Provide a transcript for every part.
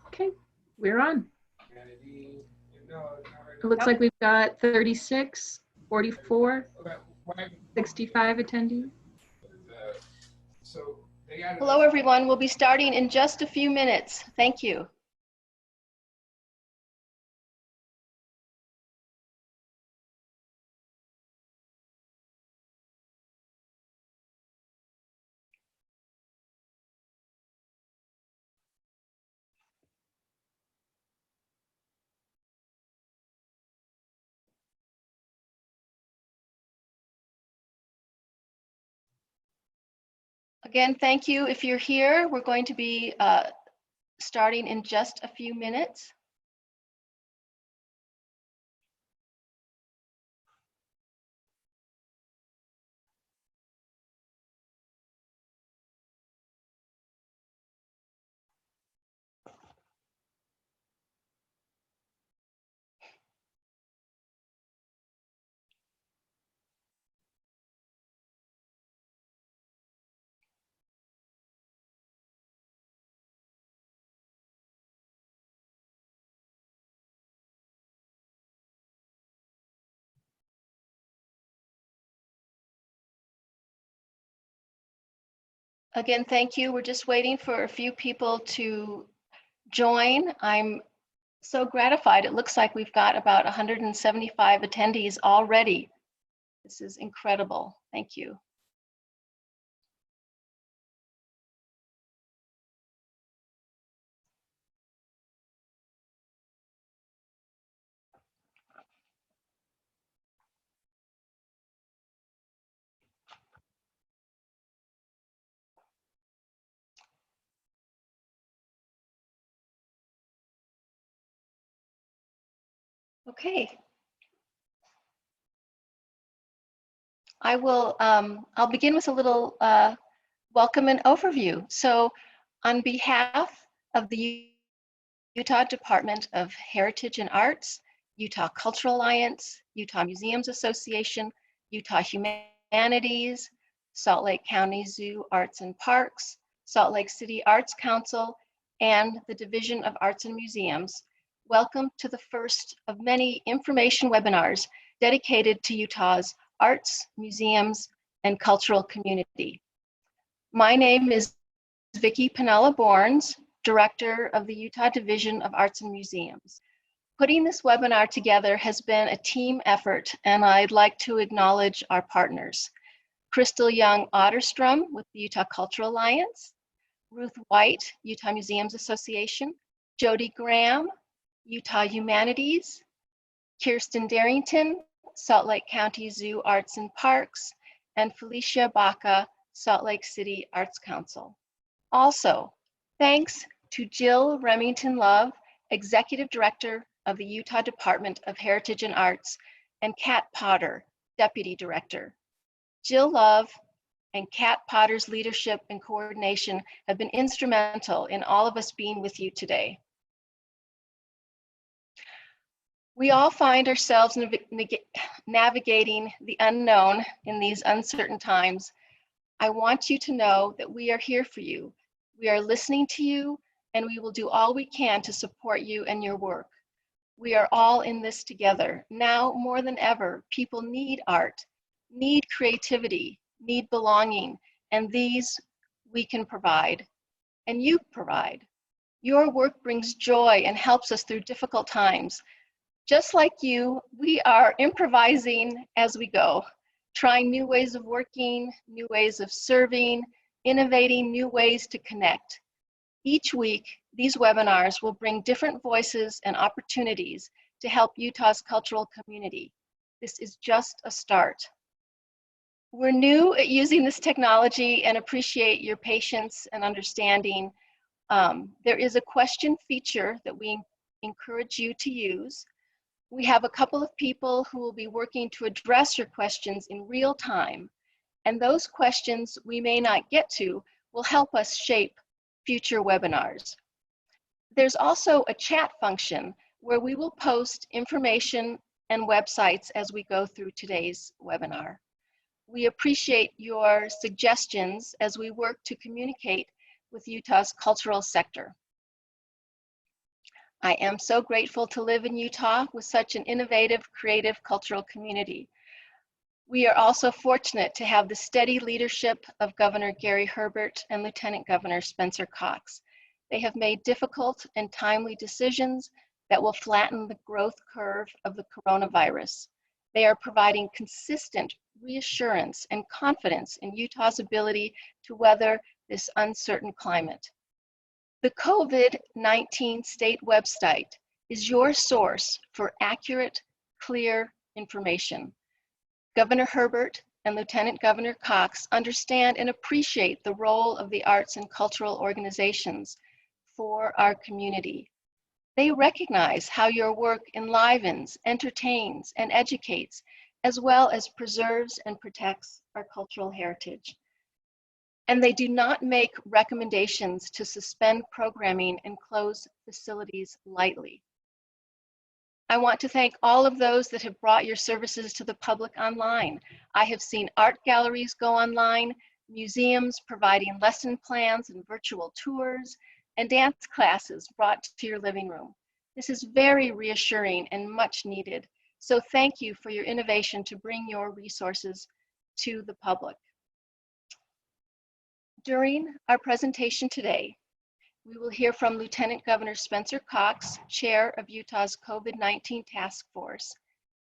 Okay, we're on. It looks like we've got 36, 44, 65 attendees. Hello, everyone. We'll be starting in just a few minutes. Thank you. Again, thank you. If you're here, we're going to be starting in just a few minutes. Again, thank you. We're just waiting for a few people to join. I'm so gratified. It looks like we've got about 175 attendees already. This is incredible. Thank you. Okay. I'll begin with a little welcome and overview. So on behalf of the Utah Department of Heritage and Arts, Utah Cultural Alliance, Utah Museums Association, Utah Humanities, Salt Lake County Zoo Arts and Parks, Salt Lake City Arts Council, and the Division of Arts and Museums, welcome to the first of many information webinars dedicated to Utah's arts, museums, and cultural community. My name is Vicki Pinella-Borns, Director of the Utah Division of Arts and Museums. Putting this webinar together has been a team effort, and I'd like to acknowledge our partners. Crystal Young Otterstrom with the Utah Cultural Alliance, Ruth White, Utah Museums Association, Jody Graham, Utah Humanities, Kirsten Darrington, Salt Lake County Zoo Arts and Parks, and Felicia Baca, Salt Lake City Arts Council. Also, thanks to Jill Remington Love, Executive Director of the Utah Department of Heritage and Arts, and Kat Potter, Deputy Director. Jill Love and Kat Potter's leadership and coordination have been instrumental in all of us being with you today. We all find ourselves navigating the unknown in these uncertain times. I want you to know that we are here for you. We are listening to you, and we will do all we can to support you and your work. We are all in this together. Now more than ever, people need art, need creativity, need belonging, and these we can provide, and you provide. Your work brings joy and helps us through difficult times. Just like you, we are improvising as we go, trying new ways of working, new ways of serving, innovating new ways to connect. Each week, these webinars will bring different voices and opportunities to help Utah's cultural community. This is just a start. We're new at using this technology and appreciate your patience and understanding. There is a question feature that we encourage you to use. We have a couple of people who will be working to address your questions in real time, and those questions we may not get to will help us shape future webinars. There's also a chat function where we will post information and websites as we go through today's webinar. We appreciate your suggestions as we work to communicate with Utah's cultural sector. I am so grateful to live in Utah with such an innovative, creative, cultural community. We are also fortunate to have the steady leadership of Governor Gary Herbert and Lieutenant Governor Spencer Cox. They have made difficult and timely decisions that will flatten the growth curve of the coronavirus. They are providing consistent reassurance and confidence in Utah's ability to weather this uncertain climate. The COVID-19 state website is your source for accurate, clear information. Governor Herbert and Lieutenant Governor Cox understand and appreciate the role of the arts and cultural organizations for our community. They recognize how your work enlivens, entertains, and educates, as well as preserves and protects our cultural heritage. And they do not make recommendations to suspend programming and close facilities lightly. I want to thank all of those that have brought your services to the public online. I have seen art galleries go online, museums providing lesson plans and virtual tours, and dance classes brought to your living room. This is very reassuring and much needed. So thank you for your innovation to bring your resources to the public. During our presentation today, we will hear from Lieutenant Governor Spencer Cox, Chair of Utah's COVID-19 Task Force,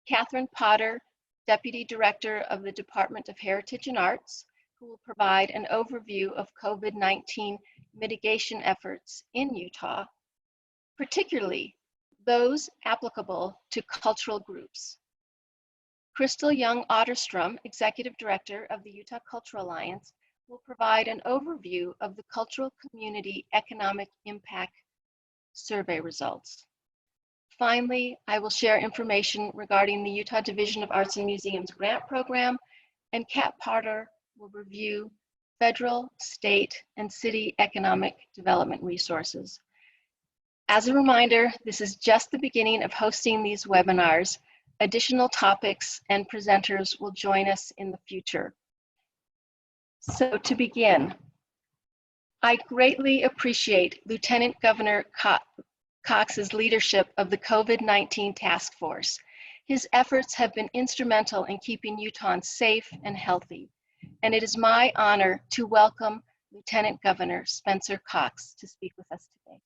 Catherine Potter, Deputy Director of the Department of Heritage and Arts, who will provide an overview of COVID-19 mitigation efforts in Utah, particularly those applicable to cultural groups. Crystal Young Otterstrom, Executive Director of the Utah Cultural Alliance, will provide an overview of the Cultural Community Economic Impact Survey results. Finally, I will share information regarding the Utah Division of Arts and Museums grant program, and Kat Potter will review federal, state, and city economic development resources. As a reminder, this is just the beginning of hosting these webinars. Additional topics and presenters will join us in the future. So to begin, I greatly appreciate Lieutenant Governor Cox's leadership of the COVID-19 task force. His efforts have been instrumental in keeping Utahns safe and healthy, and it is my honor to welcome Lieutenant Governor Spencer Cox to speak with us today.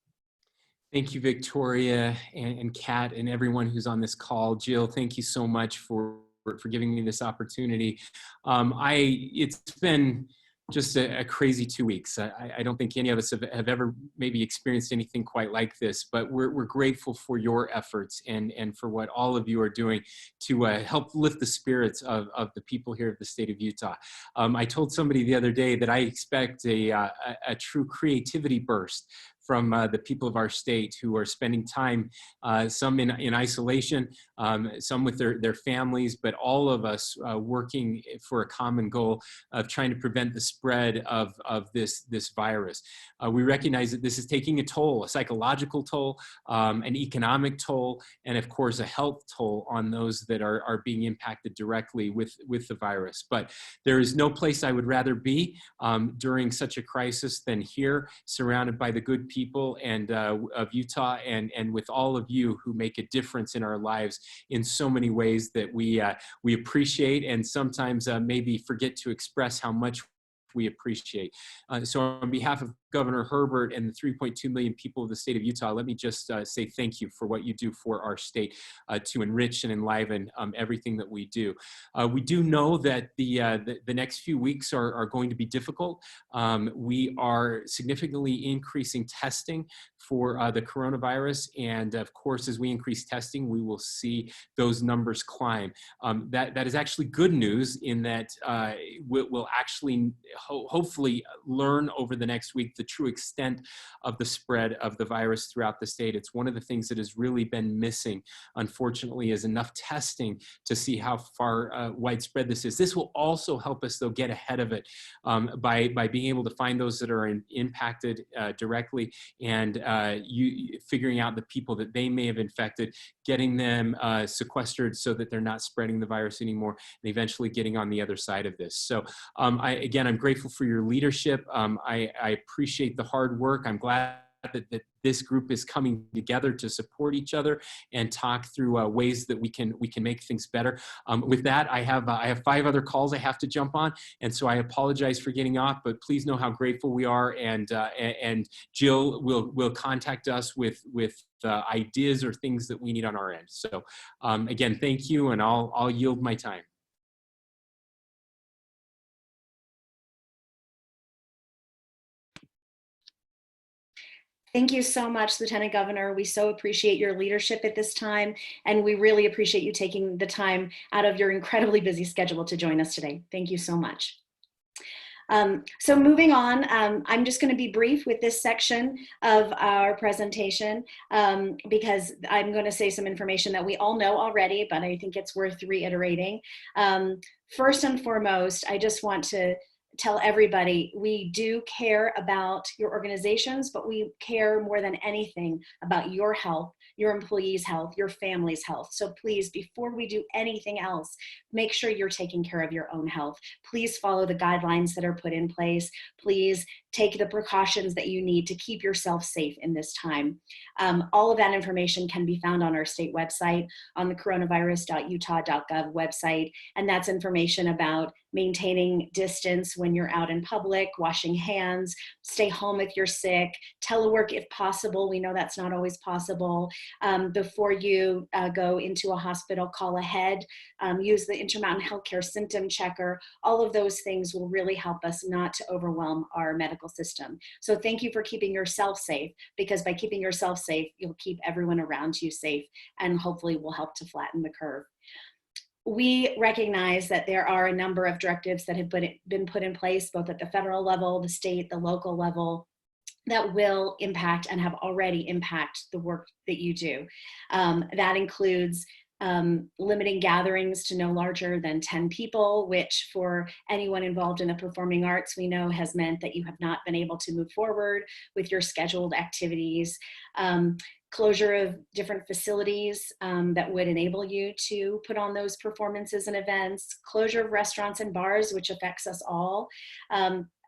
Thank you, Victoria and Kat and everyone who's on this call. Jill, thank you so much for giving me this opportunity. It's been just a crazy 2 weeks. I don't think any of us have ever maybe experienced anything quite like this, but we're grateful for your efforts and for what all of you are doing to help lift the spirits of the people here of the state of Utah. I told somebody the other day that I expect a true creativity burst from the people of our state who are spending time, some in isolation, some with their families, but all of us working for a common goal of trying to prevent the spread of this virus. We recognize that this is taking a toll, a psychological toll, an economic toll, and of course a health toll on those that are being impacted directly with the virus. But there is no place I would rather be during such a crisis than here, surrounded by the good people and of Utah, and with all of you who make a difference in our lives in so many ways that we appreciate and sometimes maybe forget to express how much we appreciate. So on behalf of Governor Herbert and the 3.2 million people of the state of Utah, let me just say thank you for what you do for our state to enrich and enliven everything that we do. We do know that the next few weeks are going to be difficult. We are significantly increasing testing for the coronavirus, and of course, as we increase testing, we will see those numbers climb. That is actually good news in that we'll actually hopefully learn over the next week the true extent of the spread of the virus throughout the state. It's one of the things that has really been missing, unfortunately, is enough testing to see how far widespread this is. This will also help us, though, get ahead of it by being able to find those that are impacted directly and figuring out the people that they may have infected, getting them sequestered so that they're not spreading the virus anymore, and eventually getting on the other side of this. So again, I'm grateful for your leadership. I appreciate the hard work. I'm glad that this group is coming together to support each other and talk through ways that we can make things better. With that, I have 5 other calls I have to jump on, and so I apologize for getting off. But please know how grateful we are, and Jill will contact us with ideas or things that we need on our end. So again, thank you, and I'll yield my time. Thank you so much, Lieutenant Governor. We so appreciate your leadership at this time, and we really appreciate you taking the time out of your incredibly busy schedule to join us today. Thank you so much. So moving on, I'm just going to be brief with this section of our presentation because I'm going to say some information that we all know already, but I think it's worth reiterating. First and foremost, I just want to tell everybody we do care about your organizations, but we care more than anything about your health, your employees' health, your family's health. So please, before we do anything else, make sure you're taking care of your own health. Please follow the guidelines that are put in place. Please take the precautions that you need to keep yourself safe in this time. All of that information can be found on our state website, on the coronavirus.utah.gov website, and that's information about maintaining distance when you're out in public, washing hands, stay home if you're sick, telework if possible. We know that's not always possible. Before you go into a hospital, call ahead, use the Intermountain Healthcare Symptom Checker. All of those things will really help us not to overwhelm our medical system. So thank you for keeping yourself safe, because by keeping yourself safe, you'll keep everyone around you safe, and hopefully will help to flatten the curve. We recognize that there are a number of directives that have been put in place, both at the federal level, the state, the local level, that will impact and have already impacted the work that you do. That includes limiting gatherings to no larger than 10 people, which for anyone involved in the performing arts, we know has meant that you have not been able to move forward with your scheduled activities. Closure of different facilities that would enable you to put on those performances and events, closure of restaurants and bars, which affects us all.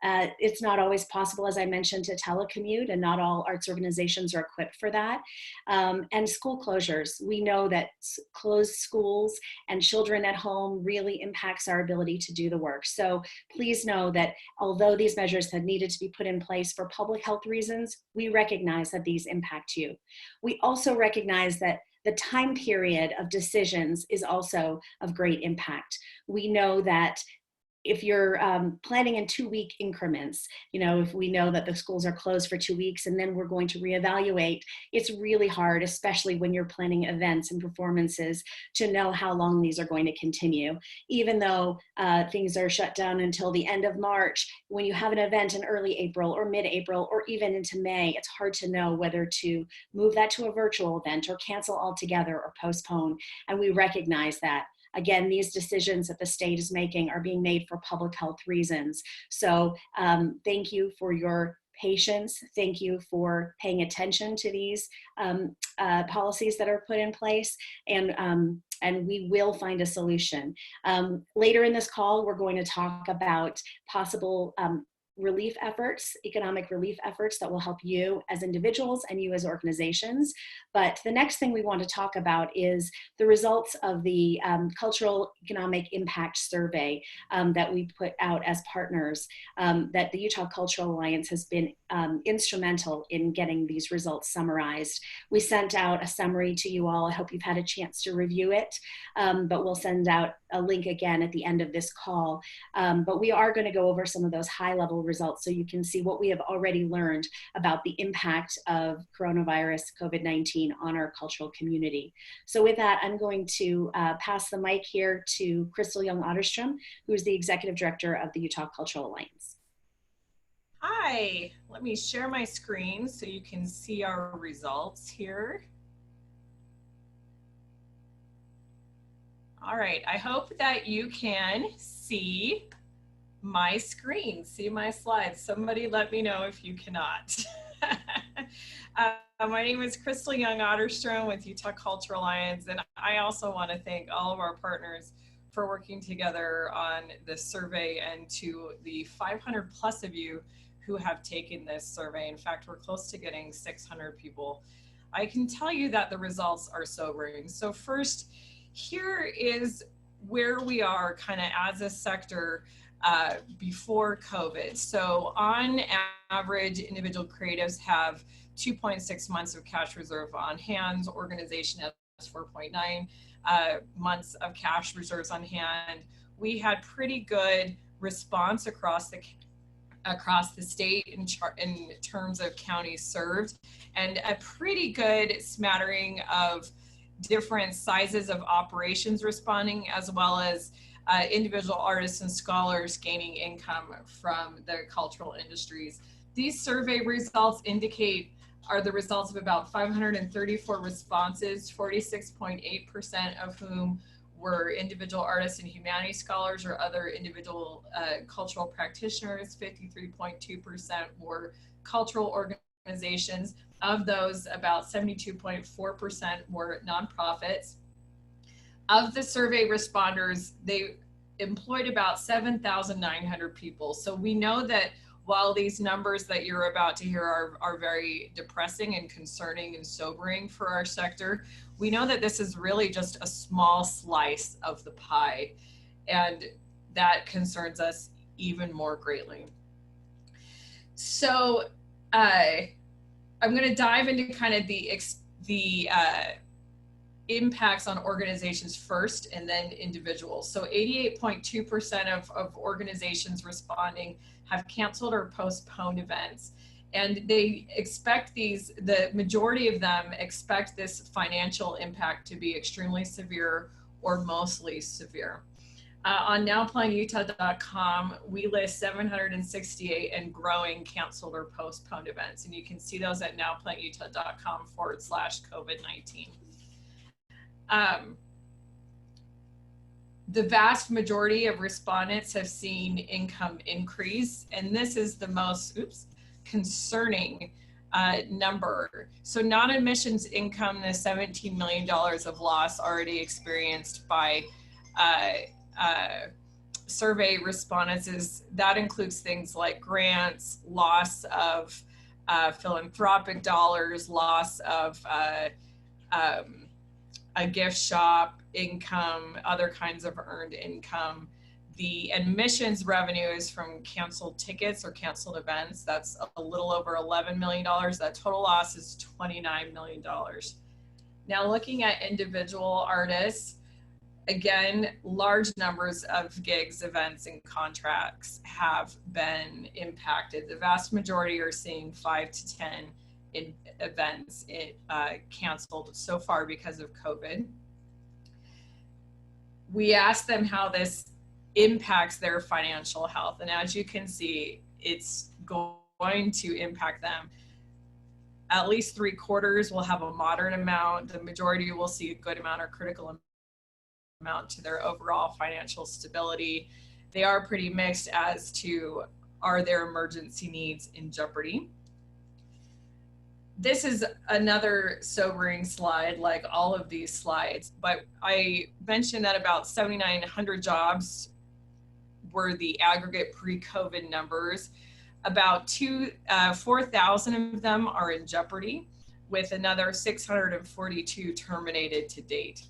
It's not always possible, as I mentioned, to telecommute, and not all arts organizations are equipped for that. And school closures. We know that closed schools and children at home really impacts our ability to do the work. So please know that although these measures have needed to be put in place for public health reasons, we recognize that these impact you. We also recognize that the time period of decisions is also of great impact. We know that if you're planning in 2-week increments, if we know that the schools are closed for 2 weeks and then we're going to reevaluate, it's really hard, especially when you're planning events and performances, to know how long these are going to continue. Even though things are shut down until the end of March, when you have an event in early April or mid-April or even into May, it's hard to know whether to move that to a virtual event or cancel altogether or postpone. And we recognize that. Again, these decisions that the state is making are being made for public health reasons. So thank you for your patience. Thank you for paying attention to these policies that are put in place, and we will find a solution. Later in this call, we're going to talk about possible relief efforts, economic relief efforts that will help you as individuals and you as organizations. But the next thing we want to talk about is the results of the Cultural Economic Impact Survey that we put out as partners, that the Utah Cultural Alliance has been instrumental in getting these results summarized. We sent out a summary to you all. I hope you've had a chance to review it, but we'll send out a link again at the end of this call. But we are going to go over some of those high-level results so you can see what we have already learned about the impact of coronavirus COVID-19 on our cultural community. So with that, I'm going to pass the mic here to Crystal Young-Otterstrom, who is the Executive Director of the Utah Cultural Alliance. Hi, let me share my screen so you can see our results here. All right, I hope that you can see my screen, see my slides. Somebody let me know if you cannot. My name is Crystal Young-Otterstrom with Utah Cultural Alliance, and I also want to thank all of our partners for working together on this survey, and to the 500 plus of you who have taken this survey. In fact, we're close to getting 600 people. I can tell you that the results are sobering. So first, here is where we are kind of as a sector before COVID. So on average, individual creatives have 2.6 months of cash reserve on hand. Organization has 4.9 months of cash reserves on hand. We had pretty good response across the state in terms of counties served, and a pretty good smattering of different sizes of operations responding, as well as individual artists and scholars gaining income from the cultural industries. These survey results are the results of about 534 responses, 46.8% of whom were individual artists and humanities scholars or other individual cultural practitioners. 53.2% were cultural organizations. Of those, about 72.4% were nonprofits. Of the survey responders, they employed about 7,900 people. So we know that while these numbers that you're about to hear are very depressing and concerning and sobering for our sector, we know that this is really just a small slice of the pie, and that concerns us even more greatly. So I'm going to dive into kind of the impacts on organizations first and then individuals. So 88.2% of organizations responding have canceled or postponed events. And they expect the majority of them expect this financial impact to be extremely severe or mostly severe. On nowplayingutah.com, we list 768 and growing canceled or postponed events. And you can see those at nowplayingutah.com/COVID-19. The vast majority of respondents have seen income increase, and this is the most concerning number. So non-admissions income, the $17 million of loss already experienced by survey respondents, that includes things like grants, loss of philanthropic dollars, loss of a gift shop income, other kinds of earned income. The admissions revenue is from canceled tickets or canceled events. That's a little over $11 million. That total loss is $29 million. Now looking at individual artists, again, large numbers of gigs, events, and contracts have been impacted. The vast majority are seeing 5 to 10 events canceled so far because of COVID. We asked them how this impacts their financial health, and as you can see, it's going to impact them. At least 3/4 will have a moderate amount. The majority will see a good amount or critical amount to their overall financial stability. They are pretty mixed as to, are their emergency needs in jeopardy? This is another sobering slide, like all of these slides, but I mentioned that about 7,900 jobs were the aggregate pre-COVID numbers. About 4,000 of them are in jeopardy, with another 642 terminated to date.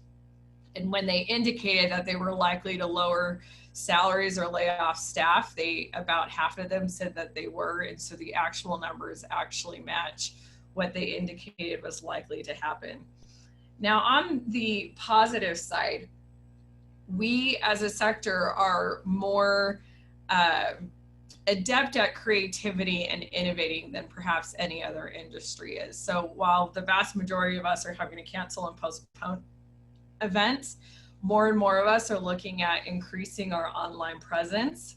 And when they indicated that they were likely to lower salaries or lay off staff, about half of them said that they were, and so the actual numbers actually match what they indicated was likely to happen. Now, on the positive side, we as a sector are more adept at creativity and innovating than perhaps any other industry is. So while the vast majority of us are having to cancel and postpone events, more and more of us are looking at increasing our online presence.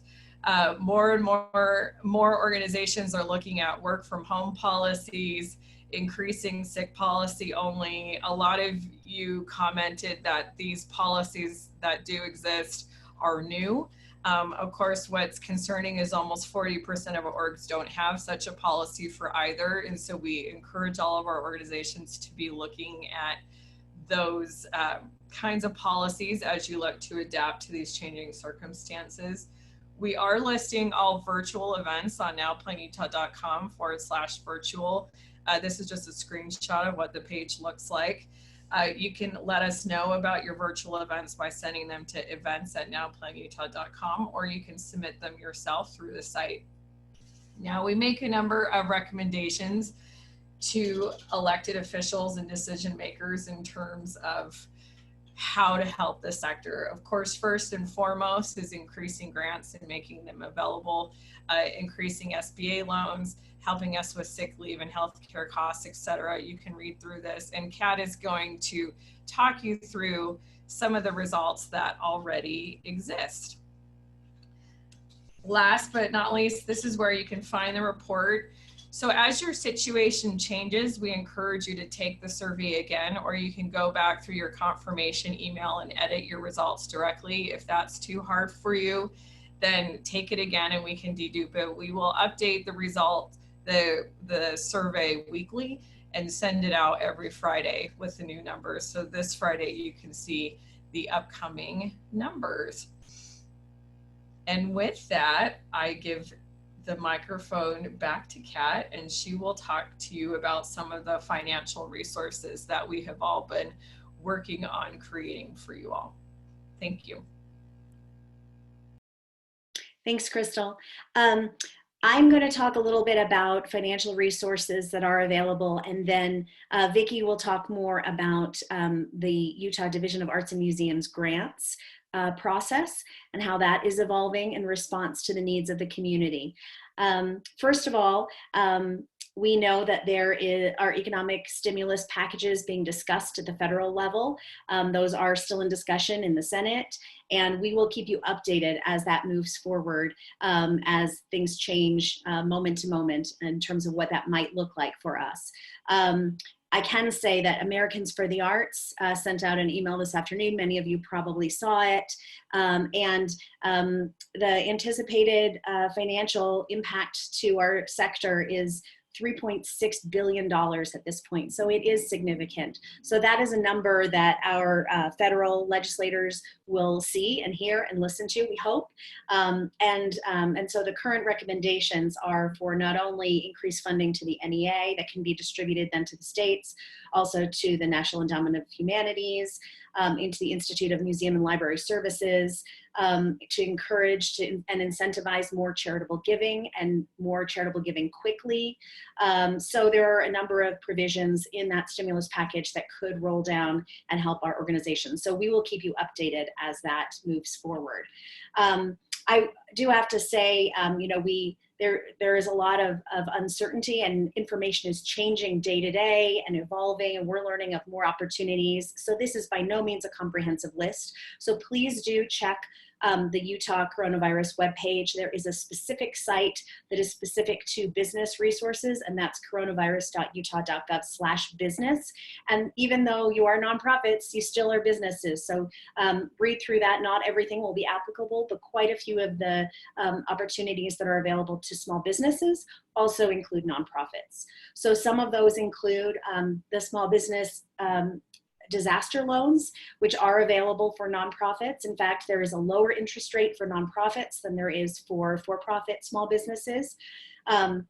More and more organizations are looking at work from home policies, increasing sick policy only. A lot of you commented that these policies that do exist are new. Of course, what's concerning is almost 40% of orgs don't have such a policy for either. And so we encourage all of our organizations to be looking at those kinds of policies as you look to adapt to these changing circumstances. We are listing all virtual events on nowplanutah.com/virtual. This is just a screenshot of what the page looks like. You can let us know about your virtual events by sending them to events@nowplanutah.com, or you can submit them yourself through the site. Now, we make a number of recommendations to elected officials and decision makers in terms of how to help the sector. Of course, first and foremost is increasing grants and making them available, increasing SBA loans, helping us with sick leave and healthcare costs, etc. You can read through this, and Kat is going to talk you through some of the results that already exist. Last but not least, this is where you can find the report. So as your situation changes, we encourage you to take the survey again, or you can go back through your confirmation email and edit your results directly. If that's too hard for you, then take it again and we can dedupe it. We will update the result, the survey weekly, and send it out every Friday with the new numbers. So this Friday you can see the upcoming numbers. And with that, I give the microphone back to Kat, and she will talk to you about some of the financial resources that we have all been working on creating for you all. Thank you. Thanks, Crystal. I'm going to talk a little bit about financial resources that are available, and then Vicki will talk more about the Utah Division of Arts and Museums grants process and how that is evolving in response to the needs of the community. First of all, we know that there are economic stimulus packages being discussed at the federal level. Those are still in discussion in the Senate, and we will keep you updated as that moves forward, as things change moment to moment in terms of what that might look like for us. I can say that Americans for the Arts sent out an email this afternoon. Many of you probably saw it. The anticipated financial impact to our sector is $3.6 billion at this point. So it is significant. So that is a number that our federal legislators will see and hear and listen to, we hope. And so the current recommendations are for not only increased funding to the NEA that can be distributed then to the states, also to the National Endowment of Humanities, into the Institute of Museum and Library Services, to encourage and incentivize more charitable giving and more charitable giving quickly. So there are a number of provisions in that stimulus package that could roll down and help our organizations. So we will keep you updated as that moves forward. I do have to say, you know, there is a lot of uncertainty, and information is changing day to day and evolving, and we're learning of more opportunities. So this is by no means a comprehensive list. So please do check the Utah coronavirus webpage. There is a specific site that is specific to business resources, and that's coronavirus.utah.gov/business. And even though you are nonprofits, you still are businesses. So read through that. Not everything will be applicable, but quite a few of the opportunities that are available to small businesses also include nonprofits. So some of those include the small business disaster loans, which are available for nonprofits. In fact, there is a lower interest rate for nonprofits than there is for for-profit small businesses. And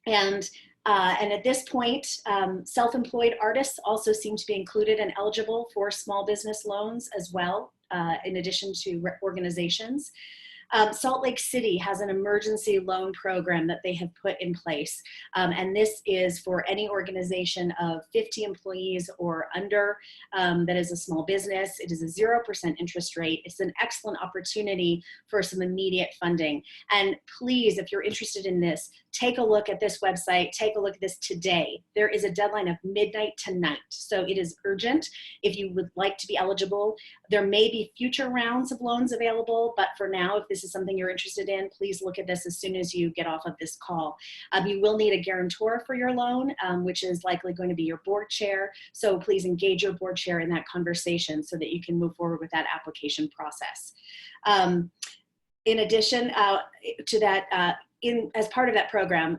at this point, self-employed artists also seem to be included and eligible for small business loans as well, in addition to organizations. Salt Lake City has an emergency loan program that they have put in place. And this is for any organization of 50 employees or under that is a small business. It is a 0% interest rate. It's an excellent opportunity for some immediate funding. And please, if you're interested in this, take a look at this website, take a look at this today. There is a deadline of midnight tonight, so it is urgent. If you would like to be eligible, there may be future rounds of loans available, but for now, if this is something you're interested in, please look at this as soon as you get off of this call. You will need a guarantor for your loan, which is likely going to be your board chair, so please engage your board chair in that conversation so that you can move forward with that application process. In addition to that, as part of that program,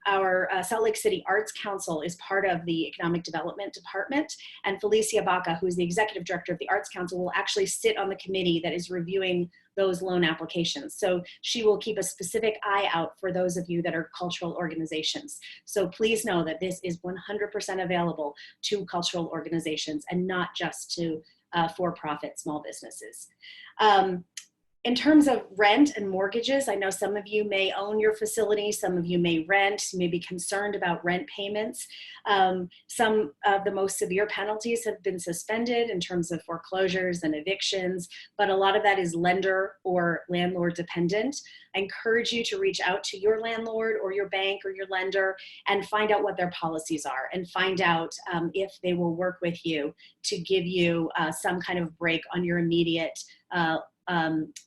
our Salt Lake City Arts Council is part of the Economic Development Department, and Felicia Baca, who is the Executive Director of the Arts Council, will actually sit on the committee that is reviewing those loan applications. So she will keep a specific eye out for those of you that are cultural organizations. So please know that this is 100% available to cultural organizations and not just to for-profit small businesses. In terms of rent and mortgages, I know some of you may own your facility, some of you may rent, you may be concerned about rent payments. Some of the most severe penalties have been suspended in terms of foreclosures and evictions, but a lot of that is lender or landlord dependent. I encourage you to reach out to your landlord or your bank or your lender and find out what their policies are and find out if they will work with you to give you some kind of break on your immediate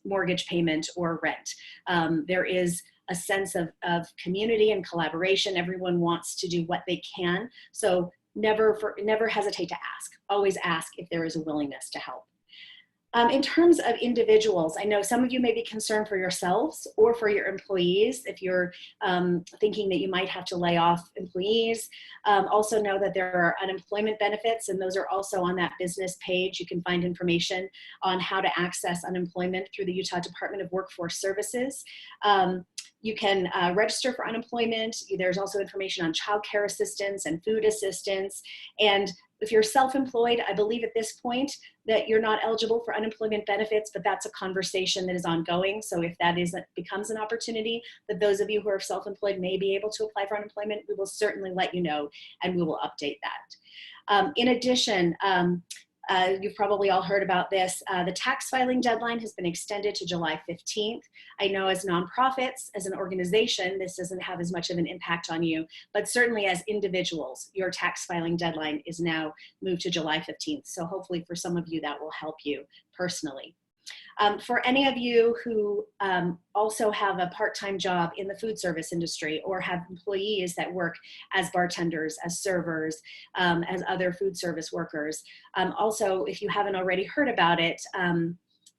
mortgage payment or rent. There is a sense of community and collaboration. Everyone wants to do what they can. So never hesitate to ask. Always ask if there is a willingness to help. In terms of individuals, I know some of you may be concerned for yourselves or for your employees if you're thinking that you might have to lay off employees. Also know that there are unemployment benefits, and those are also on that business page. You can find information on how to access unemployment through the Utah Department of Workforce Services. You can register for unemployment. There's also information on child care assistance and food assistance. And if you're self-employed, I believe at this point that you're not eligible for unemployment benefits, but that's a conversation that is ongoing. So if that becomes an opportunity that those of you who are self-employed may be able to apply for unemployment, we will certainly let you know and we will update that. In addition, you've probably all heard about this. The tax filing deadline has been extended to July 15th. I know as nonprofits, as an organization, this doesn't have as much of an impact on you, but certainly as individuals, your tax filing deadline is now moved to July 15th. So hopefully for some of you that will help you personally. For any of you who also have a part-time job in the food service industry or have employees that work as bartenders, as servers, as other food service workers, also, if you haven't already heard about it,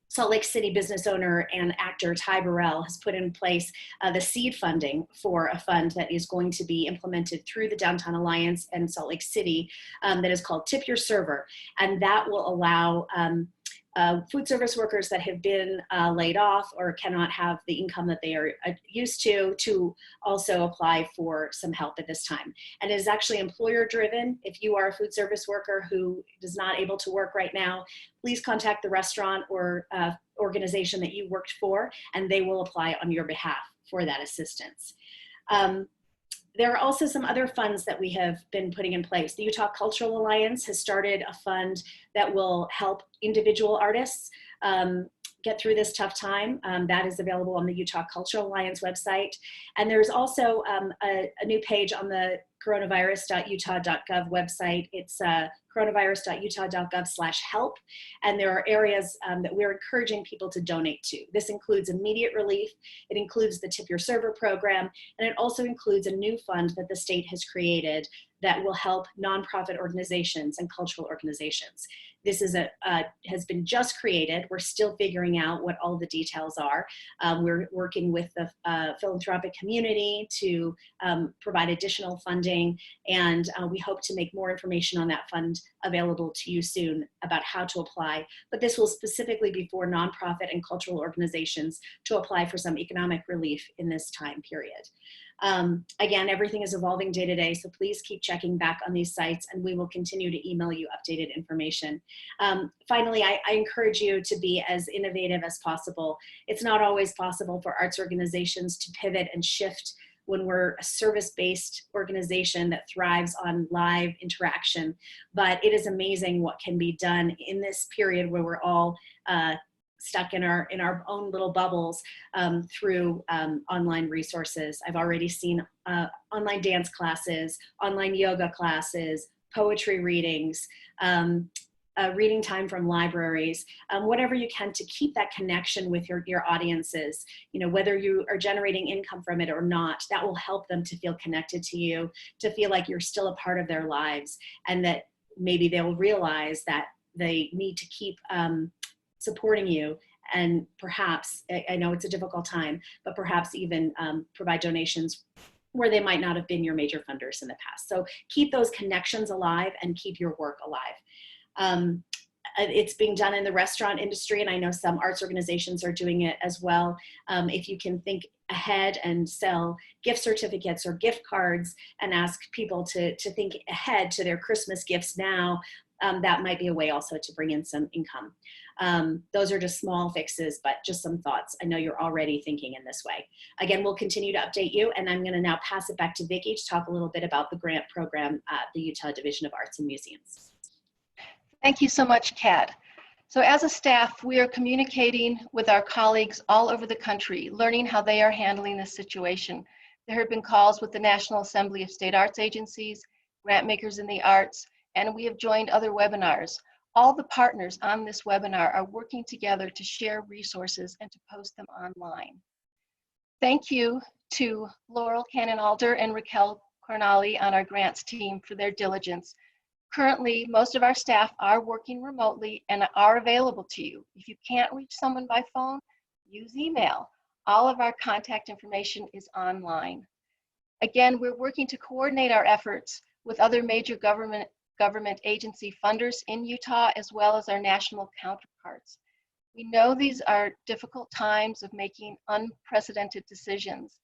Salt Lake City business owner and actor Ty Burrell has put in place the seed funding for a fund that is going to be implemented through the Downtown Alliance and Salt Lake City that is called Tip Your Server. And that will allow food service workers that have been laid off or cannot have the income that they are used to also apply for some help at this time. And it is actually employer driven. If you are a food service worker who is not able to work right now, please contact the restaurant or organization that you worked for, and they will apply on your behalf for that assistance. There are also some other funds that we have been putting in place. The Utah Cultural Alliance has started a fund that will help individual artists get through this tough time. That is available on the Utah Cultural Alliance website. And there's also a new page on the coronavirus.utah.gov website. It's coronavirus.utah.gov/help. And there are areas that we're encouraging people to donate to. This includes immediate relief. It includes the Tip Your Server program. And it also includes a new fund that the state has created that will help nonprofit organizations and cultural organizations. This is has been just created. We're still figuring out what all the details are. We're working with the philanthropic community to provide additional funding, and we hope to make more information on that fund available to you soon about how to apply. But this will specifically be for nonprofit and cultural organizations to apply for some economic relief in this time period. Again, everything is evolving day to day, so please keep checking back on these sites and we will continue to email you updated information. Finally, I encourage you to be as innovative as possible. It's not always possible for arts organizations to pivot and shift when we're a service-based organization that thrives on live interaction, but it is amazing what can be done in this period where we're all stuck in our own little bubbles through online resources. I've already seen online dance classes, online yoga classes, poetry readings, reading time from libraries, whatever you can to keep that connection with your audiences. You know, whether you are generating income from it or not, that will help them to feel connected to you, to feel like you're still a part of their lives, and that maybe they'll realize that they need to keep supporting you, and perhaps, I know it's a difficult time, but perhaps even provide donations where they might not have been your major funders in the past. So keep those connections alive and keep your work alive. it's being done in the restaurant industry, and I know some arts organizations are doing it as well. If you can think ahead and sell gift certificates or gift cards and ask people to think ahead to their Christmas gifts now, that might be a way also to bring in some income. Those are just small fixes, but just some thoughts. I know you're already thinking in this way. Again, we'll continue to update you, and I'm going to now pass it back to Vicki to talk a little bit about the grant program at the Utah Division of Arts and Museums. Thank you so much, Kat. So as a staff, we are communicating with our colleagues all over the country, learning how they are handling this situation. There have been calls with the National Assembly of State Arts Agencies, grant makers in the arts, and we have joined other webinars. All the partners on this webinar are working together to share resources and to post them online. Thank you to Laurel Cannon-Alder and Raquel Cornali on our grants team for their diligence. Currently, most of our staff are working remotely and are available to you. If you can't reach someone by phone, use email. All of our contact information is online. Again, we're working to coordinate our efforts with other major government agency funders in Utah, as well as our national counterparts. We know these are difficult times of making unprecedented decisions.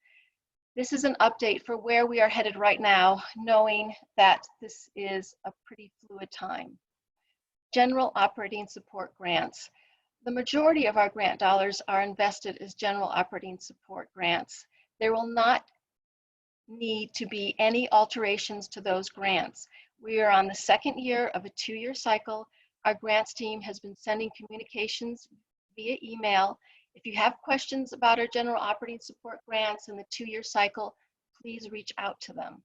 This is an update for where we are headed right now, knowing that this is a pretty fluid time. General operating support grants. The majority of our grant dollars are invested as general operating support grants. There will not need to be any alterations to those grants. We are on the second year of a 2-year cycle. Our grants team has been sending communications via email. If you have questions about our general operating support grants and the 2-year cycle, please reach out to them.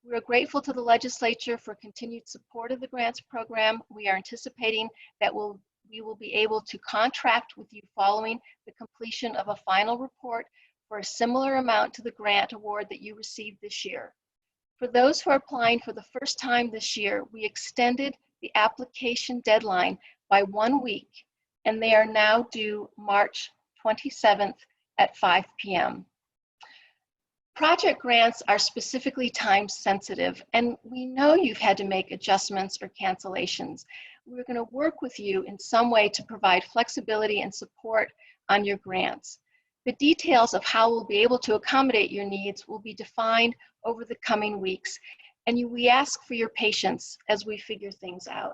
We are grateful to the legislature for continued support of the grants program. We are anticipating that we will be able to contract with you following the completion of a final report for a similar amount to the grant award that you received this year. For those who are applying for the first time this year, we extended the application deadline by 1 week, and they are now due March 27th at 5 p.m. Project grants are specifically time sensitive, and we know you've had to make adjustments or cancellations. We're going to work with you in some way to provide flexibility and support on your grants. The details of how we'll be able to accommodate your needs will be defined over the coming weeks, and we ask for your patience as we figure things out.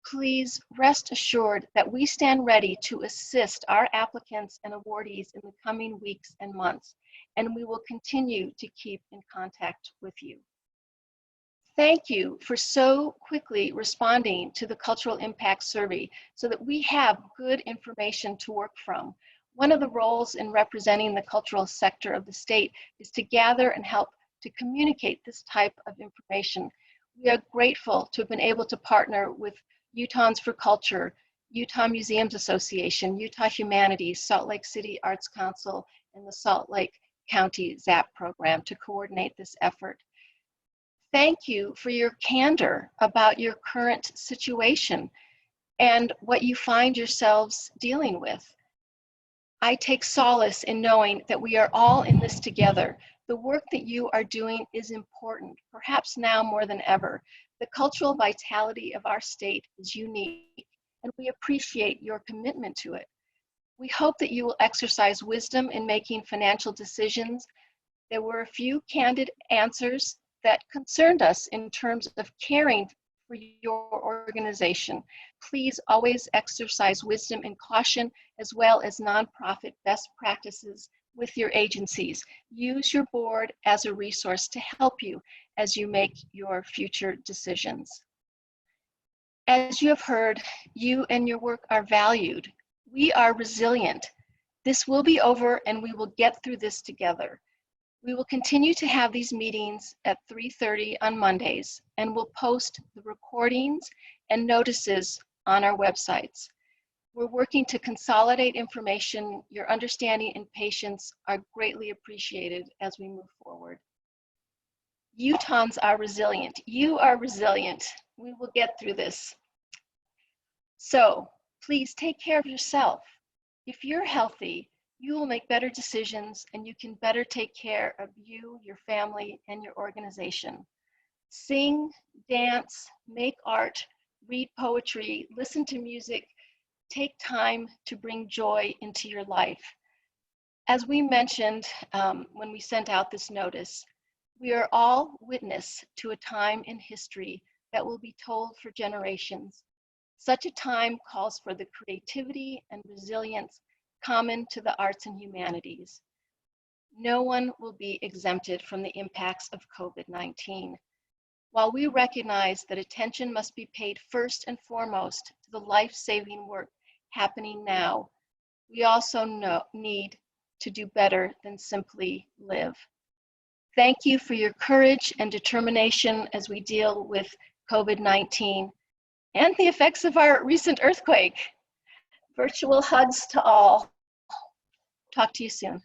Please rest assured that we stand ready to assist our applicants and awardees in the coming weeks and months, and we will continue to keep in contact with you. Thank you for so quickly responding to the Cultural Impact Survey so that we have good information to work from. One of the roles in representing the cultural sector of the state is to gather and help to communicate this type of information. We are grateful to have been able to partner with Utahns for Culture, Utah Museums Association, Utah Humanities, Salt Lake City Arts Council, and the Salt Lake County ZAP program to coordinate this effort. Thank you for your candor about your current situation and what you find yourselves dealing with. I take solace in knowing that we are all in this together. The work that you are doing is important, perhaps now more than ever. The cultural vitality of our state is unique, and we appreciate your commitment to it. We hope that you will exercise wisdom in making financial decisions. There were a few candid answers that concerned us in terms of caring for your organization. Please always exercise wisdom and caution, as well as nonprofit best practices with your agencies. Use your board as a resource to help you as you make your future decisions. As you have heard, you and your work are valued. We are resilient. This will be over, and we will get through this together. We will continue to have these meetings at 3:30 on Mondays, and we'll post the recordings and notices on our websites. We're working to consolidate information. Your understanding and patience are greatly appreciated as we move forward. Utahns are resilient. You are resilient. We will get through this. So please take care of yourself. If you're healthy, you will make better decisions, and you can better take care of you, your family, and your organization. Sing, dance, make art, read poetry, listen to music, take time to bring joy into your life. As we mentioned when we sent out this notice, we are all witness to a time in history that will be told for generations. Such a time calls for the creativity and resilience common to the arts and humanities. No one will be exempted from the impacts of COVID-19. While we recognize that attention must be paid first and foremost to the life-saving work happening now, we also need to do better than simply live. Thank you for your courage and determination as we deal with COVID-19 and the effects of our recent earthquake. Virtual hugs to all. Talk to you soon.